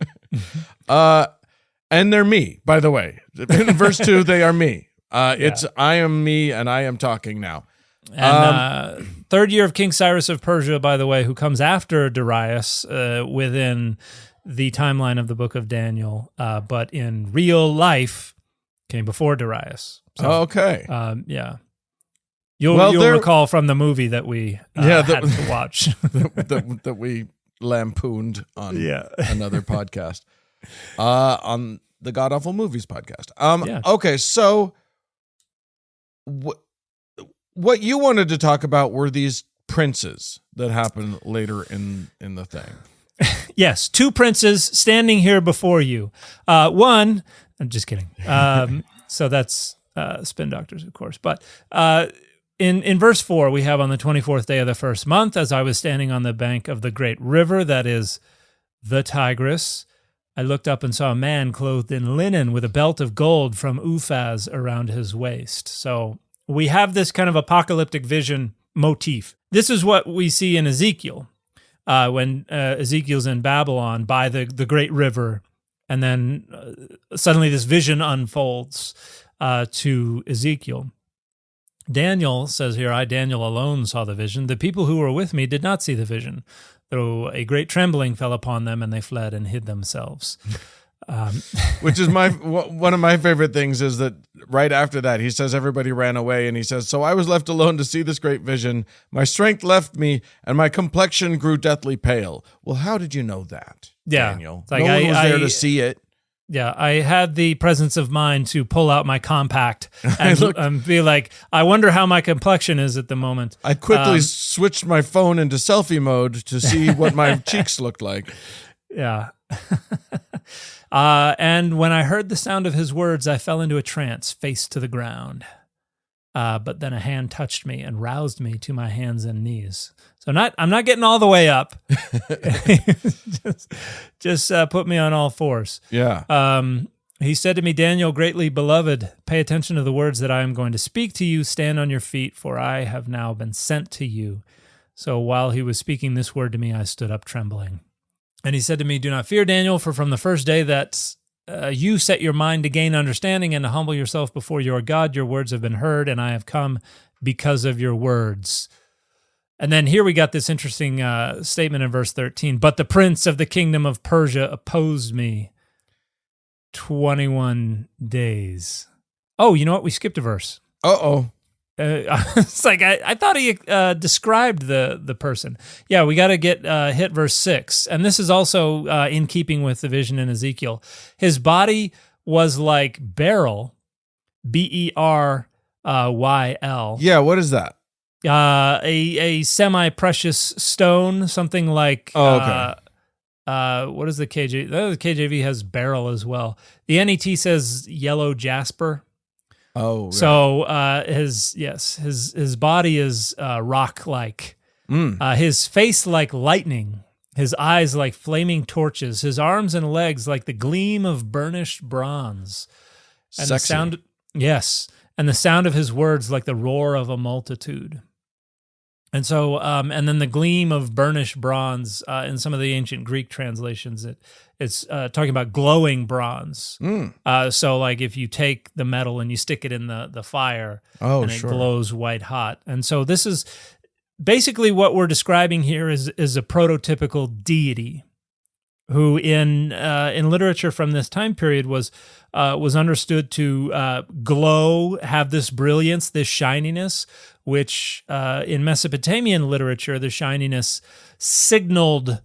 And they're me, by the way. In verse 2, they are me. It's I am me, and I am talking now.
And third year of King Cyrus of Persia, by the way, who comes after Darius within the timeline of the book of Daniel, but in real life came before Darius. So,
okay.
Yeah. You'll recall from the movie that we had to watch.
that we lampooned on another podcast. On the God Awful Movies podcast. Okay, so what you wanted to talk about were these princes that happen later in the thing.
Yes, 2 princes standing here before you. One, I'm just kidding. So that's spin doctors, of course. But in verse 4, we have, on the 24th day of the first month, as I was standing on the bank of the great river, that is the Tigris, I looked up and saw a man clothed in linen with a belt of gold from Uphaz around his waist. So we have this kind of apocalyptic vision motif. This is what we see in Ezekiel when Ezekiel's in Babylon by the great river, and then suddenly this vision unfolds to Ezekiel. Daniel says here, I, Daniel, alone saw the vision. The people who were with me did not see the vision, though a great trembling fell upon them, and they fled and hid themselves.
Which is one of my favorite things is that right after that, he says everybody ran away, and he says, so I was left alone to see this great vision. My strength left me, and my complexion grew deathly pale. Well, how did you know that, Daniel?
Like
no one was there to see it.
Yeah, I had the presence of mind to pull out my compact and be like, I wonder how my complexion is at the moment.
I quickly switched my phone into selfie mode to see what my cheeks looked like.
Yeah. And when I heard the sound of his words, I fell into a trance, face to the ground. But then a hand touched me and roused me to my hands and knees. So I'm not getting all the way up. just put me on all fours.
Yeah.
He said to me, Daniel, greatly beloved, pay attention to the words that I am going to speak to you. Stand on your feet, for I have now been sent to you. So while he was speaking this word to me, I stood up trembling. And he said to me, do not fear, Daniel, for from the first day that you set your mind to gain understanding and to humble yourself before your God, your words have been heard, and I have come because of your words. And then here we got this interesting statement in verse 13. But the prince of the kingdom of Persia opposed me 21 days. Oh, you know what? We skipped a verse.
Uh-oh.
It's like I thought he described the person. Yeah, we got to get hit verse 6. And this is also in keeping with the vision in Ezekiel. His body was like beryl, Beryl.
Yeah, what is that?
A semi-precious stone, something like.
Oh, okay.
What is the KJV? The KJV has beryl as well. The NET says yellow jasper.
Oh, right.
So his body is rock-like. His face like lightning. His eyes like flaming torches. His arms and legs like the gleam of burnished bronze. And
Sexy.
the sound, yes, and the sound of his words like the roar of a multitude. And so, and then the gleam of burnished bronze in some of the ancient Greek translations, it's talking about glowing bronze. So, like if you take the metal and you stick it in the fire, and it glows white hot. And so, this is basically what we're describing here is a prototypical deity who, in literature from this time period, was understood to glow, have this brilliance, this shininess, which in Mesopotamian literature, the shininess signaled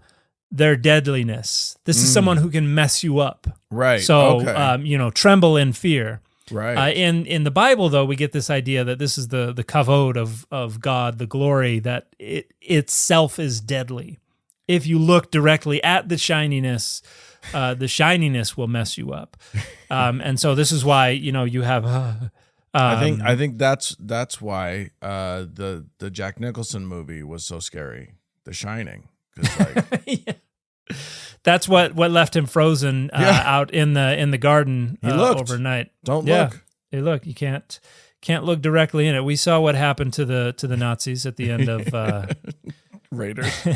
their deadliness. This is someone who can mess you up.
Right.
So,
okay.
Tremble in fear.
Right.
In the Bible, though, we get this idea that this is the kavod of God, the glory, that it itself is deadly. If you look directly at the shininess will mess you up. And so this is why, you have...
I think that's why the Jack Nicholson movie was so scary, The Shining. 'Cause
yeah. That's what left him frozen out in the garden overnight.
Don't look.
Hey, look, you can't look directly in it. We saw what happened to the Nazis at the end of
Raiders.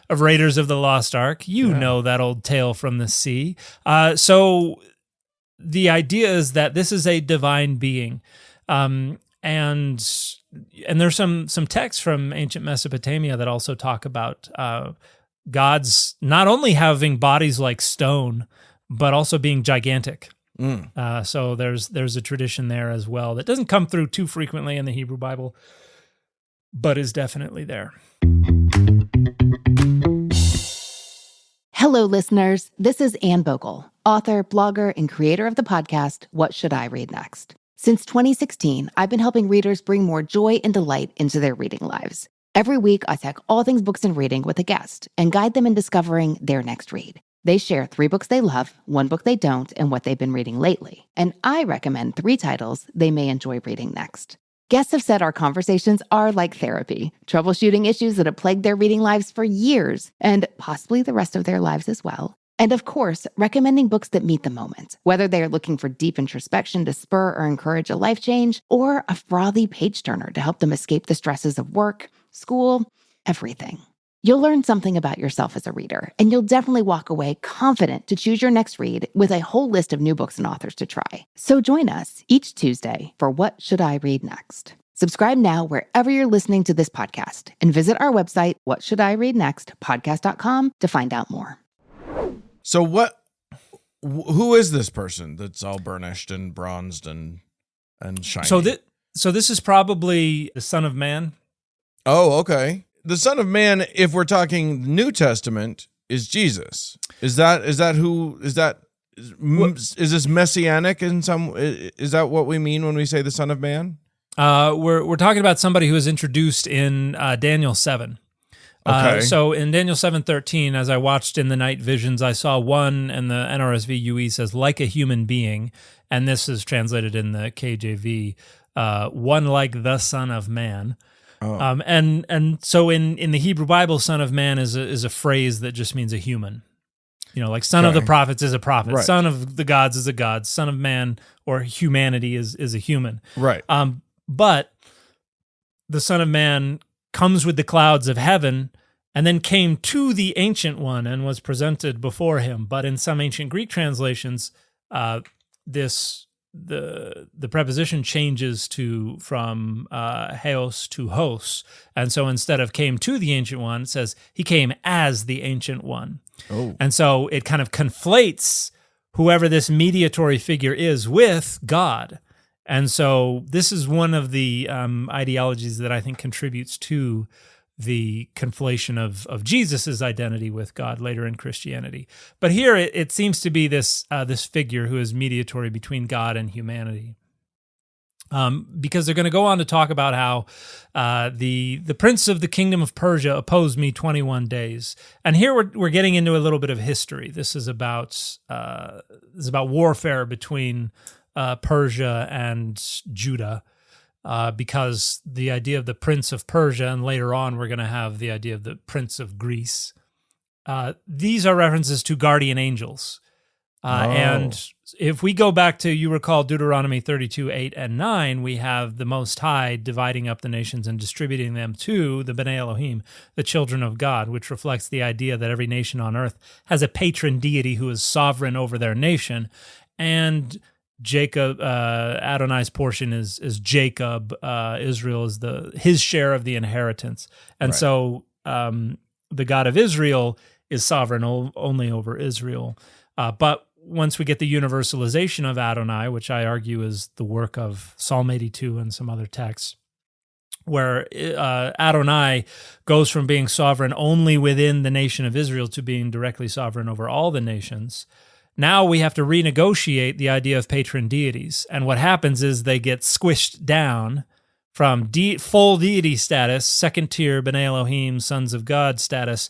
of Raiders of the Lost Ark. You know that old tale from the sea. So the idea is that this is a divine being. And there's some texts from ancient Mesopotamia that also talk about gods not only having bodies like stone, but also being gigantic. So there's a tradition there as well that doesn't come through too frequently in the Hebrew Bible, but is definitely there.
Hello, listeners. This is Ann Bogle, author, blogger, and creator of the podcast, What Should I Read Next? Since 2016, I've been helping readers bring more joy and delight into their reading lives. Every week, I talk all things books and reading with a guest and guide them in discovering their next read. They share 3 books they love, 1 book they don't, and what they've been reading lately. And I recommend 3 titles they may enjoy reading next. Guests have said our conversations are like therapy, troubleshooting issues that have plagued their reading lives for years, and possibly the rest of their lives as well. And of course, recommending books that meet the moment, whether they are looking for deep introspection to spur or encourage a life change, or a frothy page-turner to help them escape the stresses of work, school, everything. You'll learn something about yourself as a reader, and you'll definitely walk away confident to choose your next read with a whole list of new books and authors to try. So join us each Tuesday for What Should I Read Next? Subscribe now wherever you're listening to this podcast, and visit our website, whatshouldireadnextpodcast.com, to find out more.
So who is this person that's all burnished and bronzed and shiny?
So this is probably the Son of Man.
Oh, okay. The Son of Man, if we're talking New Testament, is Jesus. Is this messianic in some? Is that what we mean when we say the Son of Man?
We're talking about somebody who is introduced in Daniel 7.
Okay.
So in Daniel 7:13, as I watched in the night visions, I saw one, and the NRSV UE says, like a human being, and this is translated in the KJV, one like the Son of Man.
Oh.
And so in the Hebrew Bible, Son of Man is a phrase that just means a human. You know, like Son of the Prophets is a prophet,
Right.
Son of the Gods is a god, Son of Man or humanity is a human.
Right.
But the Son of Man comes with the clouds of heaven and then came to the Ancient One and was presented before him. But in some ancient Greek translations, the preposition changes from heos to hos. And so instead of came to the Ancient One, it says he came as the Ancient One.
Oh.
And so it kind of conflates whoever this mediatory figure is with God. And so this is one of the ideologies that I think contributes to the conflation of Jesus's identity with God later in Christianity. But here it seems to be this figure who is mediatory between God and humanity. Because they're going to go on to talk about how the prince of the kingdom of Persia opposed me 21 days. And here we're getting into a little bit of history. This is about warfare between Persia and Judah, because the idea of the prince of Persia, and later on we're going to have the idea of the prince of Greece. These are references to guardian angels. And if we go back to, you recall Deuteronomy 32, 8 and 9, we have the Most High dividing up the nations and distributing them to the B'nai Elohim, the children of God, which reflects the idea that every nation on earth has a patron deity who is sovereign over their nation. And Jacob, Adonai's portion is Jacob. Israel is his share of the inheritance. And so the God of Israel is sovereign only over Israel. But once we get the universalization of Adonai, which I argue is the work of Psalm 82 and some other texts, where Adonai goes from being sovereign only within the nation of Israel to being directly sovereign over all the nations, now we have to renegotiate the idea of patron deities. And what happens is they get squished down from full deity status, second tier B'nai Elohim, sons of God status,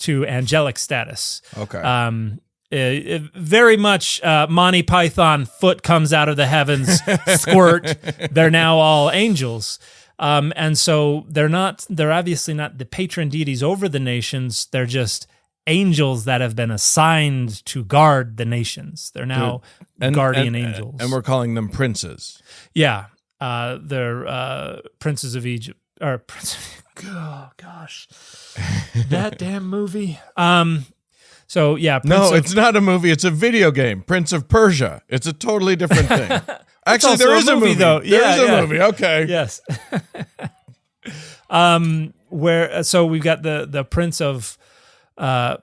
to angelic status.
Okay.
Very much Monty Python, foot comes out of the heavens, squirt. They're now all angels. And so they're obviously not the patron deities over the nations. They're just angels that have been assigned to guard the nations. They're now guardian angels.
And we're calling them princes.
Yeah. They're princes of Egypt. Or oh, gosh. That damn movie. So yeah,
it's not a movie. It's a video game. Prince of Persia. It's a totally different thing. Actually, there is a movie though. There is a movie. Okay.
Yes. So we've got the Prince of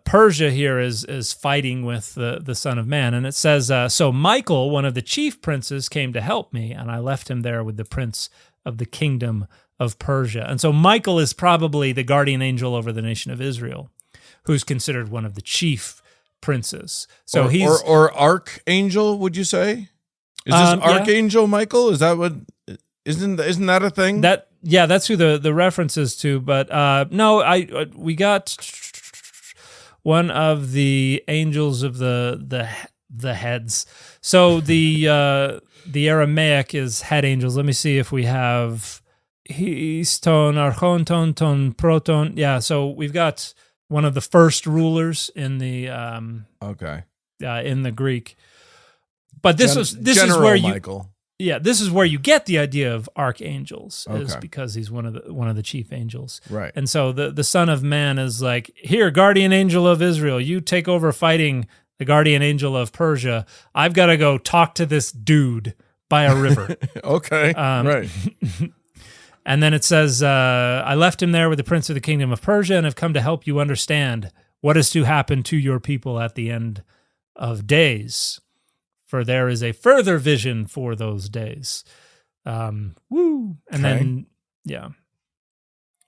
Persia here is fighting with the Son of Man, and it says, so Michael, one of the chief princes, came to help me, and I left him there with the prince of the kingdom of Persia. And so Michael is probably the guardian angel over the nation of Israel, who's considered one of the chief princes. So he's
or archangel, would you say? Is this Archangel Michael? Is that what? Isn't that a thing?
That's who the reference is to. But no, we got one of the angels of the heads. So the Aramaic is head angels. Let me see if we have histon, archonton, ton, proton. Yeah, so we've got one of the first rulers in the
Okay.
in the Greek. But this is
General
where you
Michael.
this is where you get the idea of archangels, is
Okay.
because he's one of the chief angels.
Right.
And so the Son of Man is like, here, guardian angel of Israel, you take over fighting the guardian angel of Persia. I've got to go talk to this dude by a river.
Okay. Right.
And then it says, I left him there with the prince of the kingdom of Persia and have come to help you understand what is to happen to your people at the end of days. For there is a further vision for those days. Woo. And then, yeah.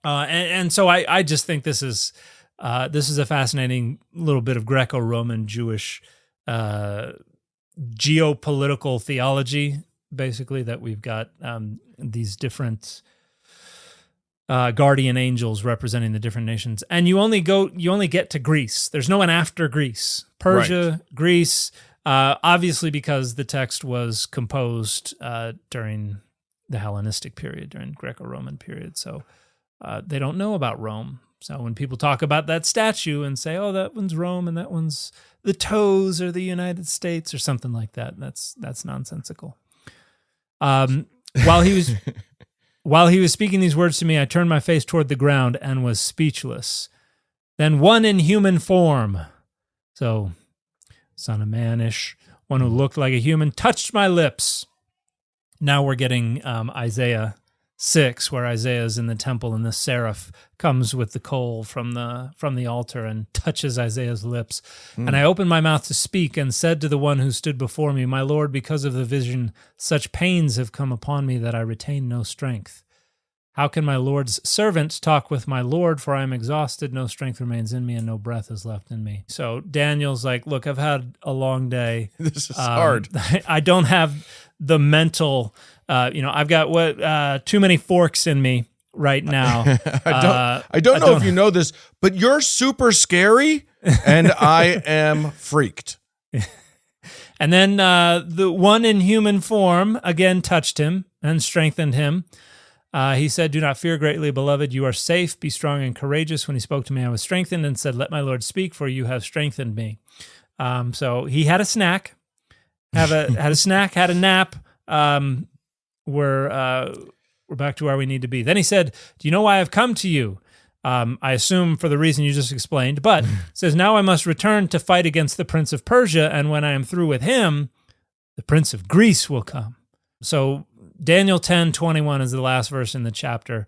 And so I just think this is a fascinating little bit of Greco-Roman Jewish geopolitical theology, basically, that we've got these different guardian angels representing the different nations. And you only get to Greece. There's no one after Greece. Persia, right. Greece, obviously because the text was composed during the Hellenistic period, during Greco-Roman period. So they don't know about Rome. So when people talk about that statue and say, oh, that one's Rome and that one's the toes or the United States or something like that, that's nonsensical. While he was speaking these words to me, I turned my face toward the ground and was speechless. Then one in human form, so son of man-ish, one who looked like a human, touched my lips. Now we're getting Isaiah 6, where Isaiah is in the temple and the seraph comes with the coal from the altar and touches Isaiah's lips. And I opened my mouth to speak and said to the one who stood before me, my Lord, because of the vision, such pains have come upon me that I retain no strength. How can my Lord's servant talk with my Lord? For I am exhausted, no strength remains in me, and no breath is left in me. So Daniel's like, look, I've had a long day.
This is hard.
I don't have the mental, I've got too many forks in me right now.
I don't know if you know this, but you're super scary, and I am freaked.
And then the one in human form again touched him and strengthened him. He said, do not fear greatly, beloved. You are safe. Be strong and courageous. When he spoke to me, I was strengthened and said, let my Lord speak, for you have strengthened me. So he had a snack, had a nap. We're back to where we need to be. Then he said, do you know why I've come to you? I assume for the reason you just explained, but says, now I must return to fight against the prince of Persia. And when I am through with him, the prince of Greece will come. So Daniel 10:21 is the last verse in the chapter.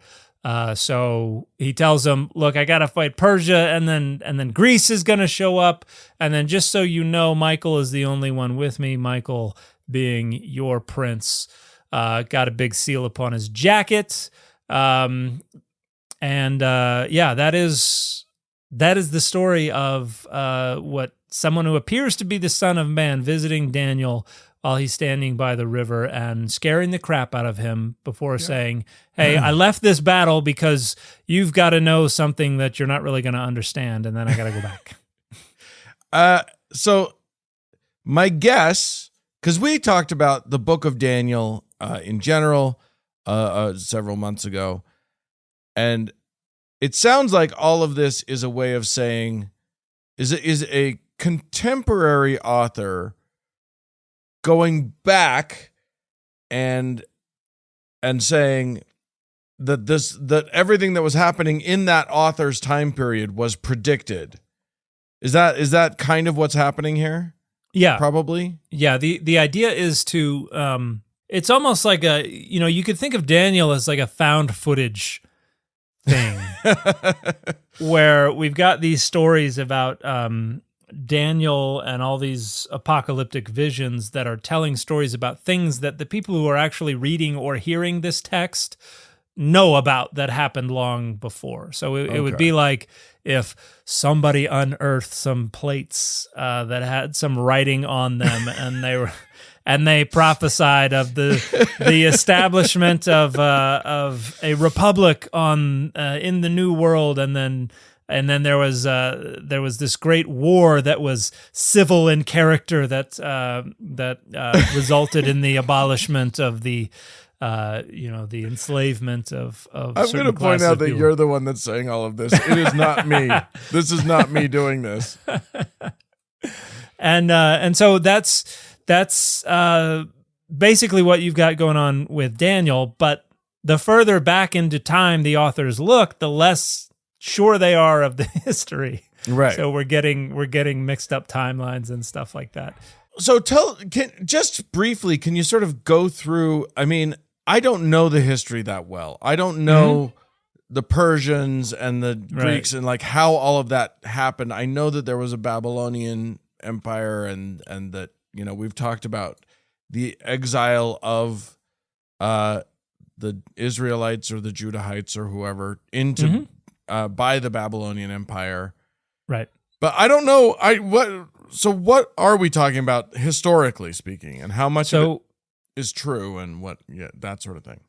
So he tells them, look, I got to fight Persia, and then Greece is going to show up. And then just so you know, Michael is the only one with me, Michael being your prince. Got a big seal upon his jacket. That is the story of what someone who appears to be the Son of Man visiting Daniel while he's standing by the river and scaring the crap out of him before saying, hey, I left this battle because you've got to know something that you're not really going to understand, and then I got to go back.
So my guess, because we talked about the book of Daniel in general several months ago, and it sounds like all of this is a way of saying, is a contemporary author going back and saying that everything that was happening in that author's time period was predicted. Is that kind of what's happening here?
Yeah,
probably.
Yeah, the idea is to it's almost like you could think of Daniel as like a found footage thing where we've got these stories about Daniel and all these apocalyptic visions that are telling stories about things that the people who are actually reading or hearing this text know about that happened long before. So it would be like if somebody unearthed some plates that had some writing on them, and they prophesied of the establishment of a republic in the New World, and then there was this great war that was civil in character that resulted in the abolishment of the the enslavement of
I'm going
certain
to point
classes
out
of
that
people.
you're the one that's saying all of this. It is not me. This is not me doing this.
And so that's basically what you've got going on with Daniel. But the further back into time the authors look, the less sure they are of the history.
Right.
So we're getting mixed up timelines and stuff like that.
So just briefly, can you sort of go through, I mean, I don't know the history that well. I don't know the Persians and the Greeks and like how all of that happened. I know that there was a Babylonian empire and that, we've talked about the exile of the Israelites or the Judahites or whoever into by the Babylonian Empire.
Right.
But I don't know. What are we talking about historically speaking, and how much of it is true, and that sort of thing?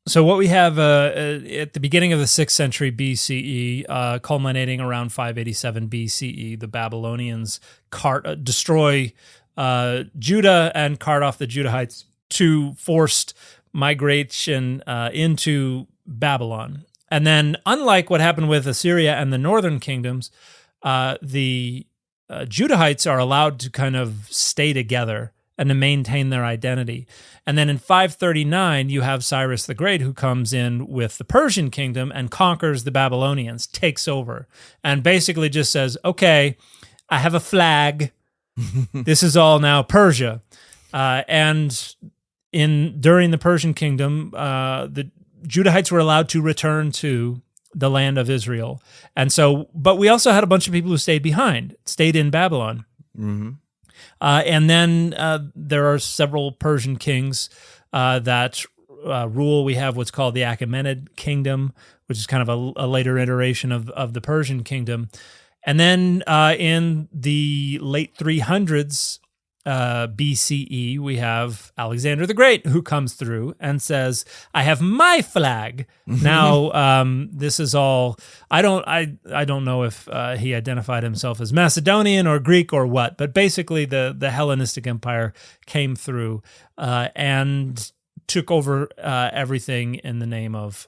So what we have at the beginning of the 6th century BCE, culminating around 587 BCE, the Babylonians destroy Judah and cart off the Judahites to forced migration into Babylon. And then, unlike what happened with Assyria and the northern kingdoms, the Judahites are allowed to kind of stay together and to maintain their identity. And then in 539, you have Cyrus the Great, who comes in with the Persian kingdom and conquers the Babylonians, takes over, and basically just says, okay, I have a flag. This is all now Persia. And during the Persian kingdom, the Judahites were allowed to return to the land of Israel. And so, but we also had a bunch of people who stayed in Babylon.
Mm-hmm.
And then there are several Persian kings that rule. We have what's called the Achaemenid kingdom, which is kind of a later iteration of the Persian kingdom. And then in the late 300s BCE, we have Alexander the Great, who comes through and says, I have my flag. Now, this is all, I don't know if he identified himself as Macedonian or Greek or what, but basically the Hellenistic Empire came through and took over everything in the name of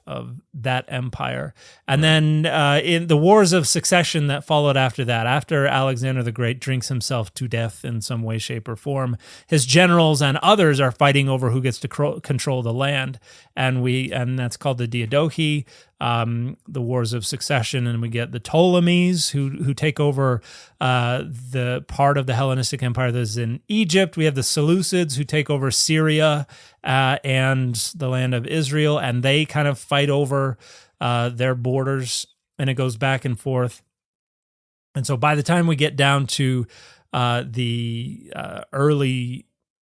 that empire. And then in the wars of succession that followed after that, after Alexander the Great drinks himself to death in some way, shape, or form, his generals and others are fighting over who gets to control the land. And that's called the Diadochi, the wars of succession. And we get the Ptolemies who take over the part of the Hellenistic Empire that is in Egypt. We have the Seleucids who take over Syria and the land of Israel, and they kind of fight over their borders, and it goes back and forth. And so by the time we get down to the early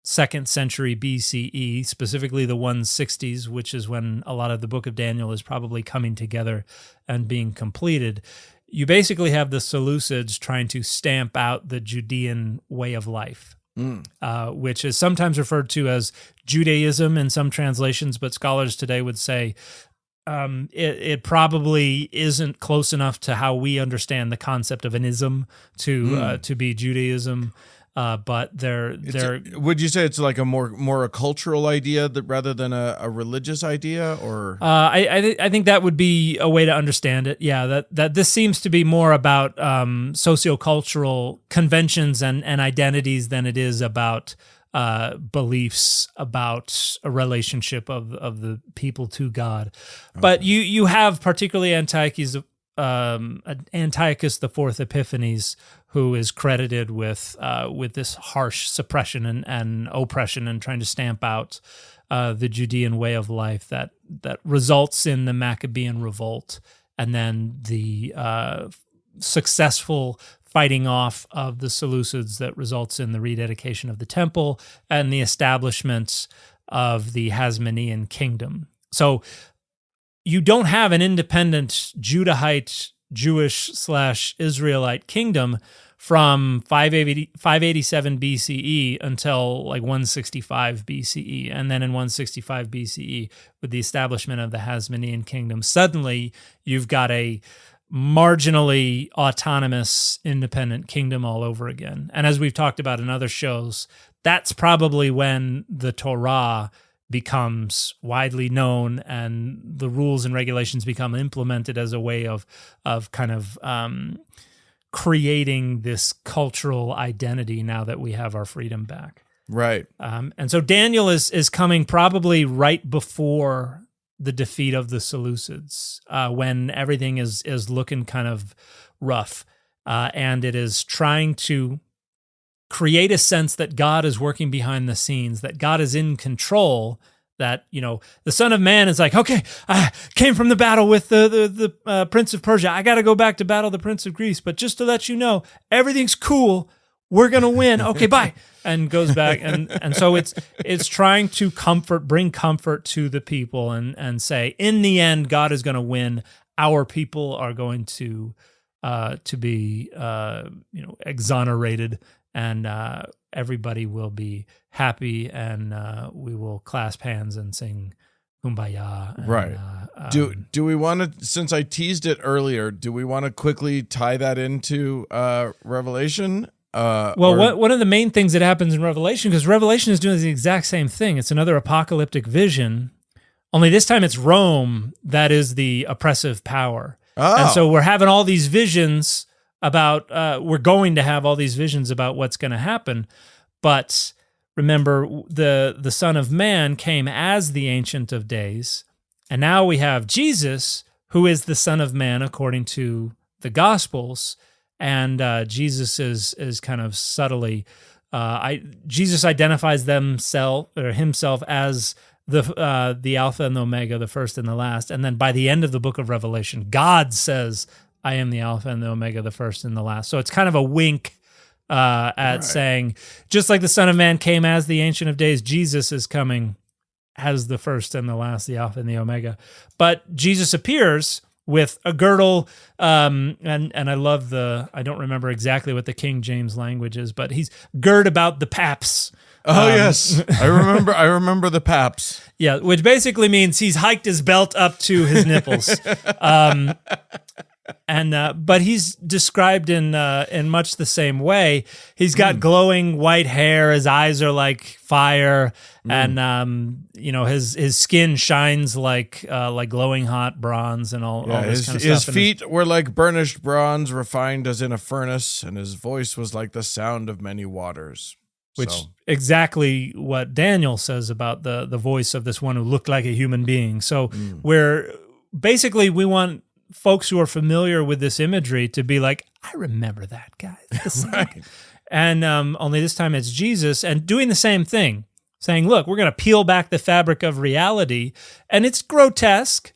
2nd century BCE, specifically the 160s, which is when a lot of the book of Daniel is probably coming together and being completed, you basically have the Seleucids trying to stamp out the Judean way of life. Which is sometimes referred to as Judaism in some translations, but scholars today would say it probably isn't close enough to how we understand the concept of an ism to be Judaism. But they're
would you say it's like a more a cultural idea rather than a religious idea, or
I think that would be a way to understand it. Yeah, that this seems to be more about sociocultural conventions and identities than it is about beliefs about a relationship of the people to God. Okay. But you have particularly Antiochus IV Epiphanes, who is credited with this harsh suppression and oppression and trying to stamp out the Judean way of life that results in the Maccabean revolt, and then the successful fighting off of the Seleucids that results in the rededication of the temple and the establishment of the Hasmonean kingdom. So you don't have an independent Judahite, Jewish/Israelite kingdom from 587 BCE until like 165 BCE. And then in 165 BCE, with the establishment of the Hasmonean kingdom, suddenly you've got a marginally autonomous independent kingdom all over again. And as we've talked about in other shows, that's probably when the Torah becomes widely known, and the rules and regulations become implemented as a way of kind of creating this cultural identity now that we have our freedom back.
Right.
And so Daniel is coming probably right before the defeat of the Seleucids, when everything is looking kind of rough, and it is trying to create a sense that God is working behind the scenes, that God is in control, that, the Son of Man is like, okay, I came from the battle with the Prince of Persia. I got to go back to battle the Prince of Greece. But just to let you know, everything's cool. We're going to win. Okay, bye. And goes back. And so it's trying to bring comfort to the people and say, in the end, God is going to win. Our people are going to be, exonerated, and everybody will be happy, and we will clasp hands and sing Kumbaya. And,
right. Do we want to, since I teased it earlier, do we want to quickly tie that into Revelation?
One of the main things that happens in Revelation, because Revelation is doing the exact same thing. It's another apocalyptic vision, only this time it's Rome that is the oppressive power.
Oh.
And so we're having all these visions about, we're going to have all these visions about what's going to happen. But remember, the Son of Man came as the Ancient of Days, and now we have Jesus, who is the Son of Man according to the Gospels, and Jesus is kind of subtly, Jesus identifies himself as the Alpha and the Omega, the first and the last, and then by the end of the book of Revelation, God says, I am the Alpha and the Omega, the first and the last. So it's kind of a wink at saying, just like the Son of Man came as the Ancient of Days, Jesus is coming as the first and the last, the Alpha and the Omega. But Jesus appears with a girdle, and I love I don't remember exactly what the King James language is, but he's girt about the paps.
Oh yes, I remember the paps.
Yeah, which basically means he's hiked his belt up to his nipples. But he's described in much the same way. He's got glowing white hair. His eyes are like fire, and his skin shines like glowing hot bronze, and all this kind of stuff.
His feet were like burnished bronze, refined as in a furnace, and his voice was like the sound of many waters.
Which exactly what Daniel says about the voice of this one who looked like a human being. So we want folks who are familiar with this imagery to be like, I remember that guy.
Right.
And only this time it's Jesus, and doing the same thing, saying, look, we're going to peel back the fabric of reality, and it's grotesque,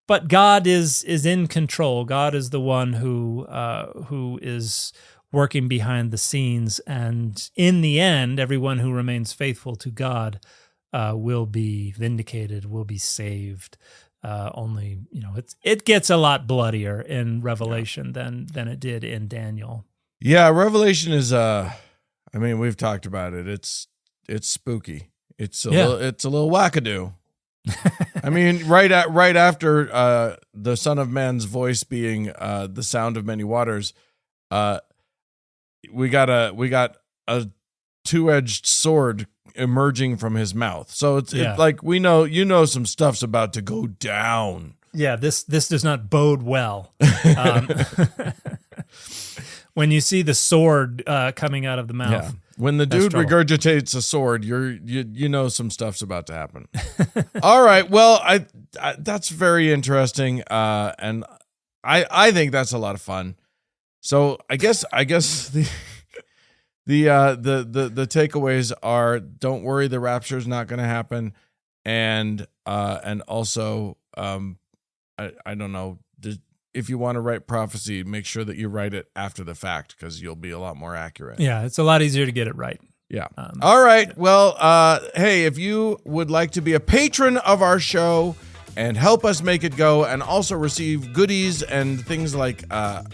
but God is in control. God is the one who is working behind the scenes, and in the end, everyone who remains faithful to God will be vindicated, will be saved. Only, it gets a lot bloodier in Revelation than it did in Daniel.
Yeah, Revelation is we've talked about it. It's spooky. It's a little wackadoo. I mean, right after the Son of Man's voice being the sound of many waters, we got a two-edged sword emerging from his mouth. So it's like we know some stuff's about to go down.
Yeah, this does not bode well. When you see the sword coming out of the mouth.
Yeah. When the dude regurgitates a sword, you know some stuff's about to happen. All right. Well, I that's very interesting, and I think that's a lot of fun. So I guess the takeaways are: don't worry, the rapture is not going to happen, and also I don't know. If you want to write prophecy, make sure that you write it after the fact, because you'll be a lot more accurate.
Yeah, it's a lot easier to get it right.
Yeah. All right. Well, hey, if you would like to be a patron of our show and help us make it go, and also receive goodies and things like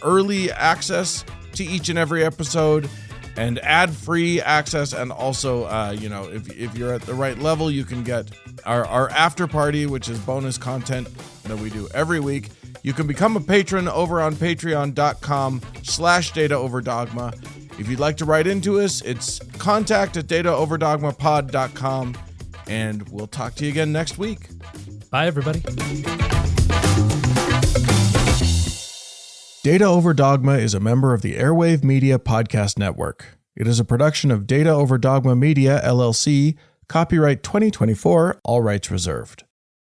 early access to each and every episode, and ad-free access, and also, if you're at the right level, you can get our after party, which is bonus content that we do every week. You can become a patron over on patreon.com/dataoverdogma. If you'd like to write into us, it's contact@dataoverdogmapod.com. and we'll talk to you again next week.
Bye, everybody.
Data Over Dogma is a member of the Airwave Media Podcast Network. It is a production of Data Over Dogma Media, LLC, copyright 2024, all rights reserved.